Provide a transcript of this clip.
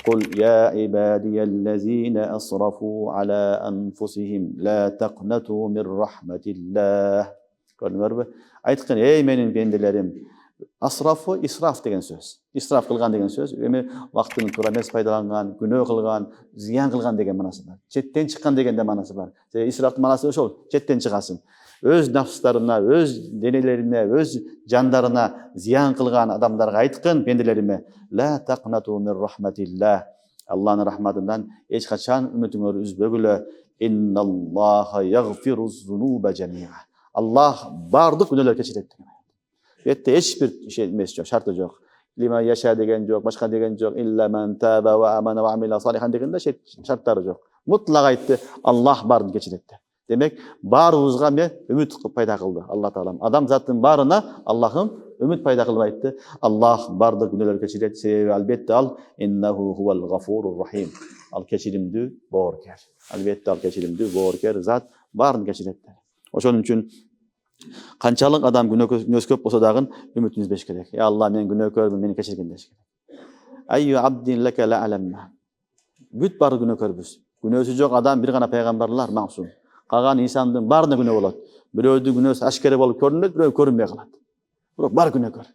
قل يا عبادي الذين أسرفوا على أنفسهم لا تقنطوا من رحمة الله. Gördüңөрбү? Aytқан, ey менин бендилерим. Asrafı israf деген söz. İsraf kılgan деген söz. Эми вакытын туура эмес пайдаланган, күнөө кылган, зыян кылган деген манасы бар. Четтен чыккан деген де манасы бар. İsraftын манасы ошол, четтен чыгасың. Өз нафстарына, өз денелерине, өз жандарына зыян кылган адамдарга айткын, бендилериме, ла тaqnatu min rahmatillah. Allah'ın rahmatından eç kaçan ümitini üzbөгүлө. Innallaha yaghfiruz zunuba jami'a. Allah bardık günahları keçiret. Bette hiçbir şey emes yok, şartı yok. Lima yaşa degen yok, başka degen yok. İlla men taba ve amana ve amila salihan degen de şartları yok. Mutlak aytты, Allah barını keçiretti. Demek barımızga men ümit payda kıldı Allah Teala. Adam zatın barına Allah'ım ümit payda kılıp aytты. Allah bardık günahları keçiret. Sebebi elbette al. İnnehu huvel gafurur rahim. Al keçirimdi borker. Elbette al keçirimdi borker. Zat barını keçiretti. Oşonun üçün Kançalık adam günөөсү көп болсо дагы үмүтүн үзбеш керек. Ya Allah men günөөкөрмүн, мени кечиргин деш керек. Ayyu abdin laka la alamma. Бүт бары күнөөкөрбүз. Күнөөсү жок адам бир гана пайгамбарлар максум. Калган инсандын баарына күнөө болот. Бирөөдүн күнөөсү ашкере болуп көрүнөт, бирөө көрүнбөй калат. Бирок бар күнөөкөр.